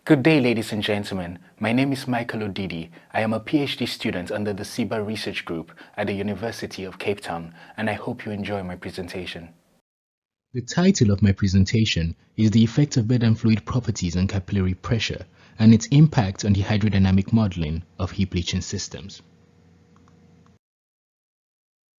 Good day, ladies and gentlemen. My name is Michael Odidi. I am a PhD student under the CeBER research group at the University of Cape Town, and I hope you enjoy my presentation. The title of my presentation is The Effect of Bed and Fluid Properties on Capillary Pressure and its Impact on the Hydrodynamic Modeling of Heap Leaching Systems.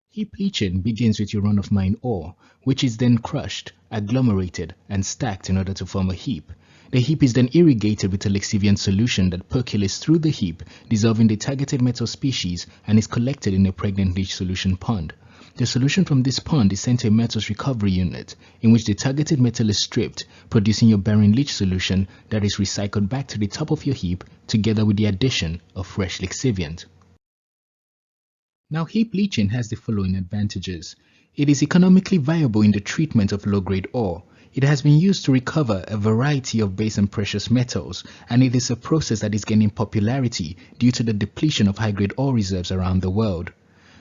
Heap leaching begins with your run-of-mine ore, which is then crushed, agglomerated, and stacked in order to form a heap. The heap is then irrigated with a lixiviant solution that percolates through the heap, dissolving the targeted metal species, and is collected in a pregnant leach solution pond. The solution from this pond is sent to a metals recovery unit, in which the targeted metal is stripped, producing your barren leach solution that is recycled back to the top of your heap, together with the addition of fresh lixiviant. Now, heap leaching has the following advantages. It is economically viable in the treatment of low-grade ore. It has been used to recover a variety of base and precious metals, and it is a process that is gaining popularity due to the depletion of high-grade ore reserves around the world.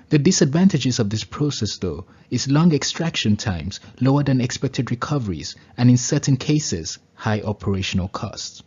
The disadvantages of this process, though, is long extraction times, lower than expected recoveries, and in certain cases, high operational costs.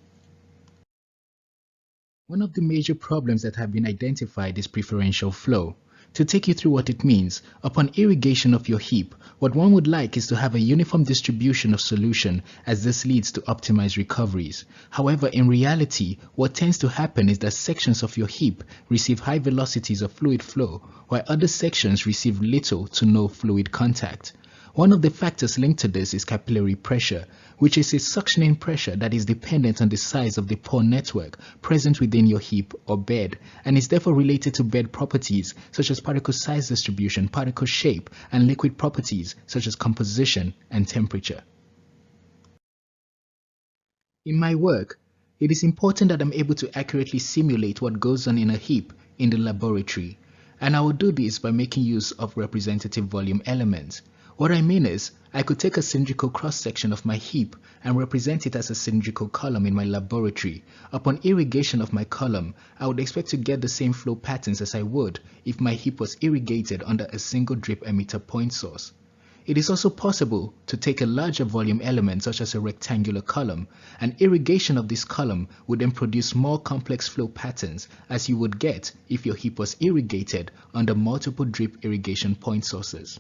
One of the major problems that have been identified is preferential flow. To take you through what it means, upon irrigation of your heap, what one would like is to have a uniform distribution of solution, as this leads to optimized recoveries. However, in reality, what tends to happen is that sections of your heap receive high velocities of fluid flow, while other sections receive little to no fluid contact. One of the factors linked to this is capillary pressure, which is a suctioning pressure that is dependent on the size of the pore network present within your heap or bed, and is therefore related to bed properties such as particle size distribution, particle shape, and liquid properties such as composition and temperature. In my work, it is important that I'm able to accurately simulate what goes on in a heap in the laboratory, and I will do this by making use of representative volume elements. What I mean is, I could take a cylindrical cross-section of my heap and represent it as a cylindrical column in my laboratory. Upon irrigation of my column, I would expect to get the same flow patterns as I would if my heap was irrigated under a single drip emitter point source. It is also possible to take a larger volume element such as a rectangular column, and irrigation of this column would then produce more complex flow patterns as you would get if your heap was irrigated under multiple drip irrigation point sources.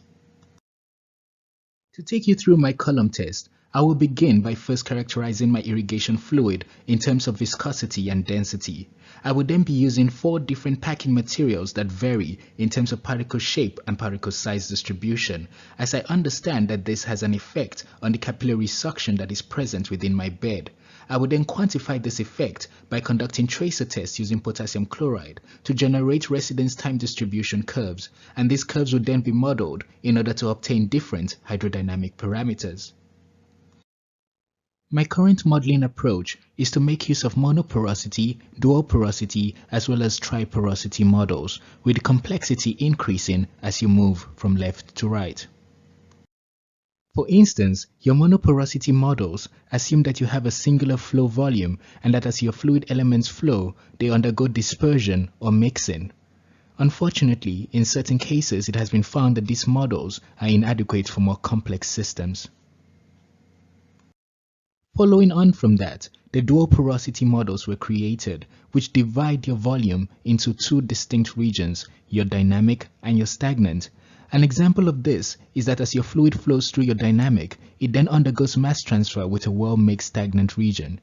To take you through my column test, I will begin by first characterizing my irrigation fluid in terms of viscosity and density. I will then be using 4 different packing materials that vary in terms of particle shape and particle size distribution, as I understand that this has an effect on the capillary suction that is present within my bed. I will then quantify this effect by conducting tracer tests using potassium chloride to generate residence time distribution curves, and these curves would then be modeled in order to obtain different hydrodynamic parameters. My current modeling approach is to make use of monoporosity, dual porosity, as well as triporosity models, with the complexity increasing as you move from left to right. For instance, your monoporosity models assume that you have a singular flow volume and that as your fluid elements flow, they undergo dispersion or mixing. Unfortunately, in certain cases, it has been found that these models are inadequate for more complex systems. Following on from that, the dual porosity models were created, which divide your volume into 2 distinct regions, your dynamic and your stagnant. An example of this is that as your fluid flows through your dynamic, it then undergoes mass transfer with a well-mixed stagnant region.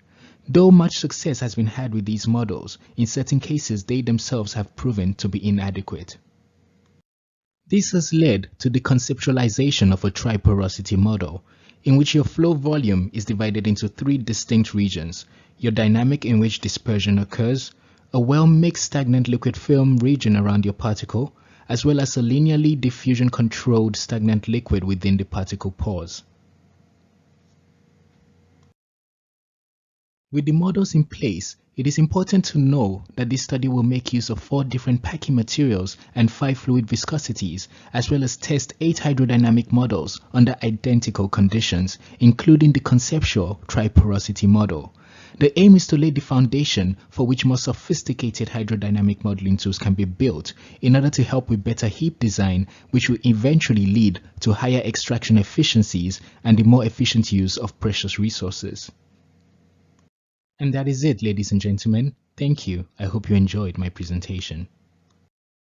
Though much success has been had with these models, in certain cases they themselves have proven to be inadequate. This has led to the conceptualization of a triporosity model, in which your flow volume is divided into 3 distinct regions: your dynamic, in which dispersion occurs, a well-mixed stagnant liquid film region around your particle, as well as a linearly diffusion-controlled stagnant liquid within the particle pores. With the models in place, it is important to know that this study will make use of 4 different packing materials and 5 fluid viscosities, as well as test 8 hydrodynamic models under identical conditions, including the conceptual triporosity model. The aim is to lay the foundation for which more sophisticated hydrodynamic modeling tools can be built in order to help with better heap design, which will eventually lead to higher extraction efficiencies and the more efficient use of precious resources. And that is it, ladies and gentlemen. Thank you. I hope you enjoyed my presentation.